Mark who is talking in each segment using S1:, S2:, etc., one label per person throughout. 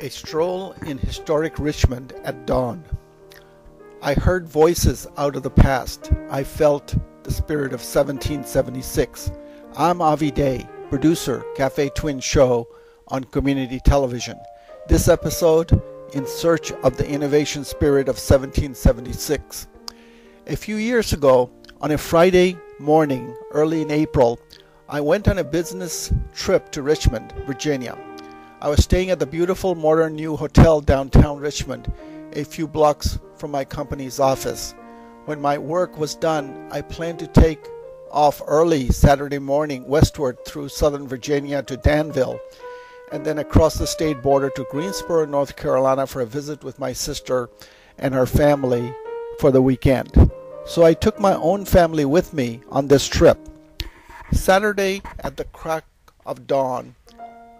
S1: A stroll in historic Richmond at dawn. I heard voices out of the past. I felt the spirit of 1776. I'm Avi Day, producer, Cafe Twin Show on community television. This episode, in search of the innovation spirit of 1776. A few years ago, on a Friday morning, early in April, I went on a business trip to Richmond, Virginia. I was staying at the beautiful modern new hotel downtown Richmond, a few blocks from my company's office. When my work was done, I planned to take off early Saturday morning westward through southern Virginia to Danville, and then across the state border to Greensboro, North Carolina for a visit with my sister and her family for the weekend. So I took my own family with me on this trip. Saturday at the crack of dawn,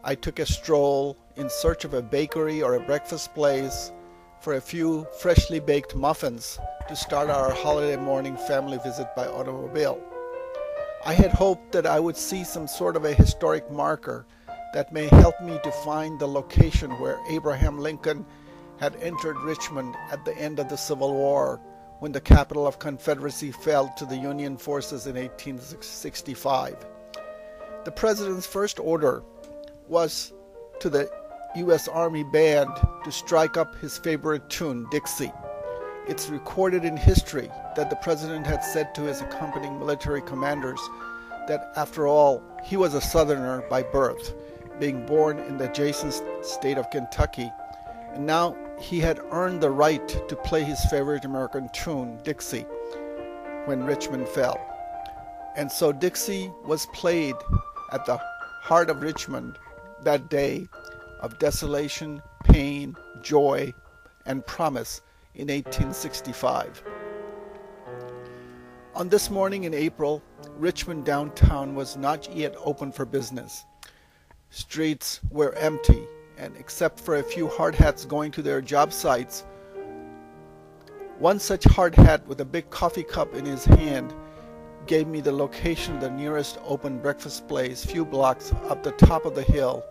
S1: I took a stroll in search of a bakery or a breakfast place for a few freshly baked muffins to start our holiday morning family visit by automobile. I had hoped that I would see some sort of a historic marker that may help me to find the location where Abraham Lincoln had entered Richmond at the end of the Civil War, when the capital of Confederacy fell to the Union forces in 1865. The president's first order was to the U.S. Army Band to strike up his favorite tune, Dixie. It's recorded in history that the president had said to his accompanying military commanders that, after all, he was a Southerner by birth, being born in the adjacent state of Kentucky, and now he had earned the right to play his favorite American tune, Dixie, when Richmond fell. And so Dixie was played at the heart of Richmond that day of desolation, pain, joy, and promise in 1865. On this morning in April, Richmond downtown was not yet open for business. Streets were empty, and except for a few hard hats going to their job sites, one such hard hat with a big coffee cup in his hand gave me the location of the nearest open breakfast place few blocks up the top of the hill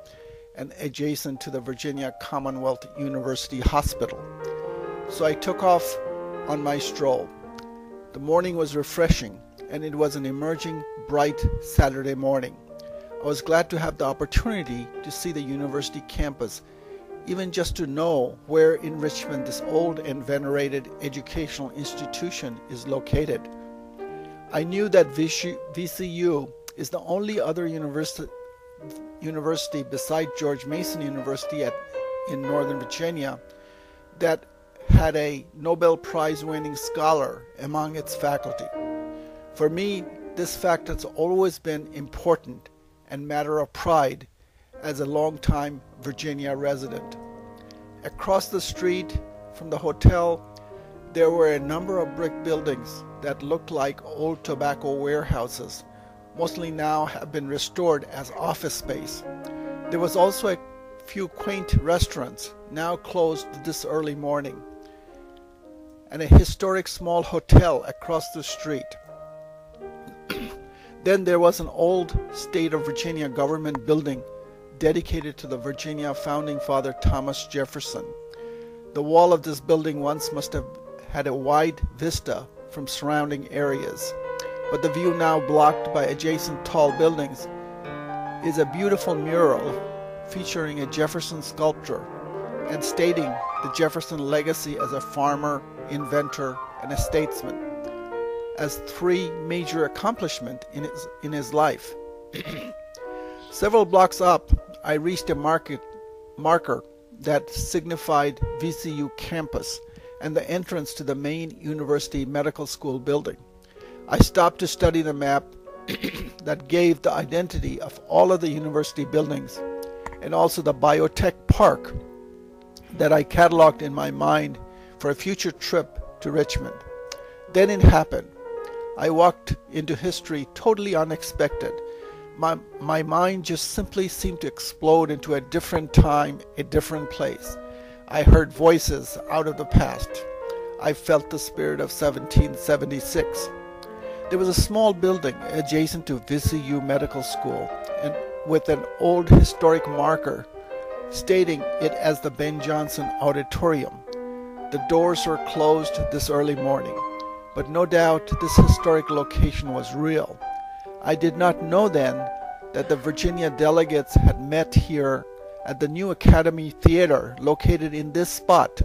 S1: and adjacent to the Virginia Commonwealth University Hospital. So I took off on my stroll. The morning was refreshing, and it was an emerging, bright Saturday morning. I was glad to have the opportunity to see the university campus, even just to know where in Richmond this old and venerated educational institution is located. I knew that VCU is the only other university beside George Mason University in Northern Virginia that had a Nobel Prize winning scholar among its faculty. For me, this fact has always been important and matter of pride as a longtime Virginia resident. Across the street from the hotel, there were a number of brick buildings that looked like old tobacco warehouses, mostly now have been restored as office space. There was also a few quaint restaurants, now closed this early morning, and a historic small hotel across the street. Then there was an old state of Virginia government building dedicated to the Virginia founding father Thomas Jefferson. The wall of this building once must have had a wide vista from surrounding areas, but the view now blocked by adjacent tall buildings is a beautiful mural featuring a Jefferson sculpture and stating the Jefferson legacy as a farmer, inventor, and a statesman, as three major accomplishments in his life. Several blocks up, I reached a marker that signified VCU campus and the entrance to the main university medical school building. I stopped to study the map that gave the identity of all of the university buildings and also the biotech park that I cataloged in my mind for a future trip to Richmond. Then it happened. I walked into history totally unexpected. My mind just simply seemed to explode into a different time, a different place. I heard voices out of the past. I felt the spirit of 1776. There was a small building adjacent to VCU Medical School and with an old historic marker stating it as the Ben Jonson Auditorium. The doors were closed this early morning, but no doubt this historic location was real. I did not know then that the Virginia delegates had met here at the new Academy Theater located in this spot.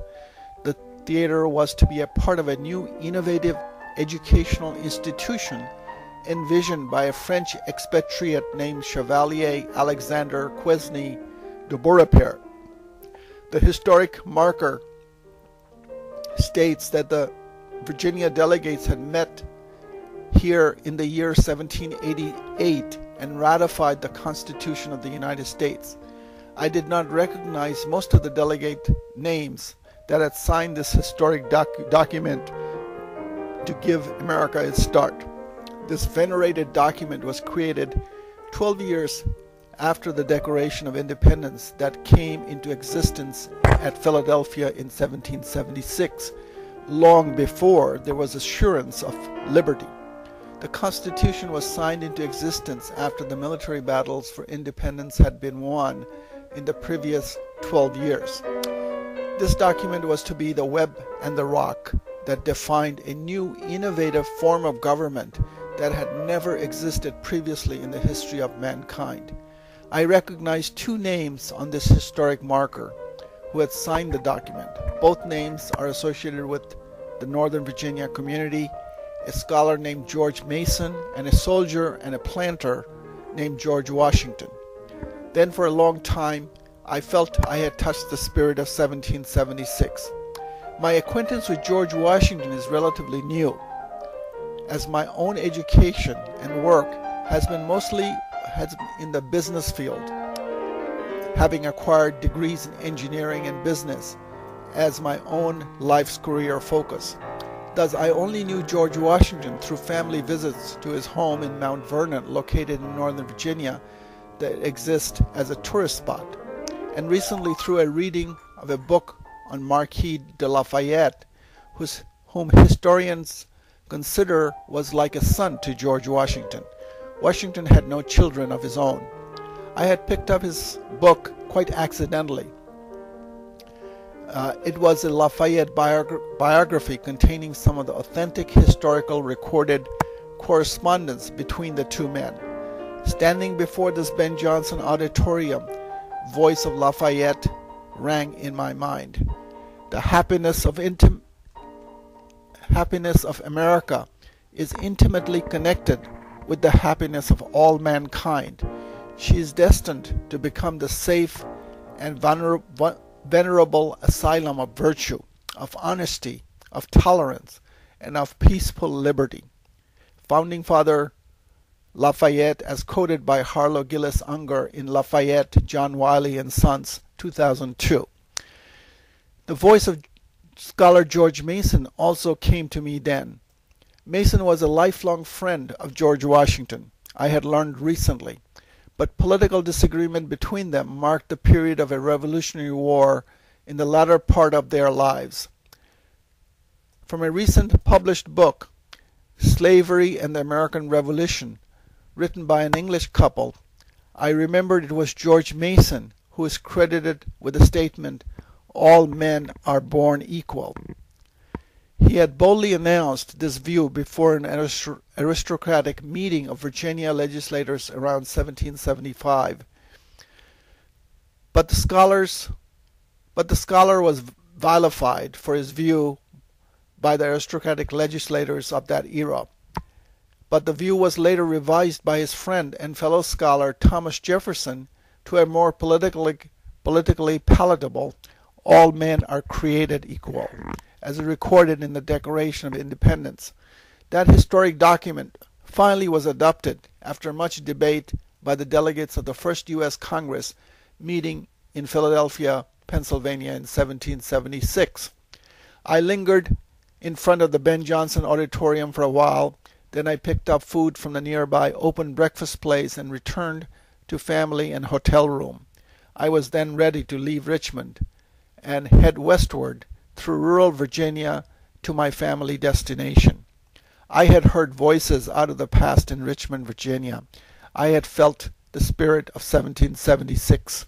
S1: The theater was to be a part of a new innovative educational institution envisioned by a French expatriate named Chevalier Alexandre Quesnay de Beaurepaire. The historic marker states that the Virginia delegates had met here in the year 1788 and ratified the Constitution of the United States. I did not recognize most of the delegate names that had signed this historic document to give America its start. This venerated document was created 12 years after the Declaration of Independence that came into existence at Philadelphia in 1776, long before there was assurance of liberty. The Constitution was signed into existence after the military battles for independence had been won in the previous 12 years. This document was to be the web and the rock that defined a new innovative form of government that had never existed previously in the history of mankind. I recognize two names on this historic marker who had signed the document. Both names are associated with the Northern Virginia community, a scholar named George Mason and a soldier and a planter named George Washington. Then for a long time, I felt I had touched the spirit of 1776. My acquaintance with George Washington is relatively new, as my own education and work has been in the business field, having acquired degrees in engineering and business as my own life's career focus. Thus, I only knew George Washington through family visits to his home in Mount Vernon, located in Northern Virginia, that exists as a tourist spot, and recently through a reading of a book on Marquis de Lafayette, whom historians consider was like a son to George Washington. Washington had no children of his own. I had picked up his book quite accidentally. It was a Lafayette biography containing some of the authentic historical recorded correspondence between the two men. Standing before this Ben Jonson Auditorium, voice of Lafayette rang in my mind. The happiness of America is intimately connected with the happiness of all mankind. She is destined to become the safe and venerable asylum of virtue, of honesty, of tolerance, and of peaceful liberty. Founding Father Lafayette, as quoted by Harlow Gillis Unger in Lafayette, John Wiley and Sons, 2002. The voice of scholar George Mason also came to me then. Mason was a lifelong friend of George Washington, I had learned recently, but political disagreement between them marked the period of a Revolutionary War in the latter part of their lives. From a recent published book, Slavery and the American Revolution, written by an English couple, I remembered it was George Mason who is credited with the statement, "All men are born equal." He had boldly announced this view before an aristocratic meeting of Virginia legislators around 1775. But the scholar was vilified for his view by the aristocratic legislators of that era. But the view was later revised by his friend and fellow scholar Thomas Jefferson to a more politically palatable, "All men are created equal," as recorded in the Declaration of Independence. That historic document finally was adopted after much debate by the delegates of the first U.S. Congress meeting in Philadelphia, Pennsylvania in 1776. I lingered in front of the Ben Jonson Auditorium for a while, then I picked up food from the nearby open breakfast place and returned to family and hotel room. I was then ready to leave Richmond and head westward through rural Virginia to my family destination. I had heard voices out of the past in Richmond, Virginia. I had felt the spirit of 1776.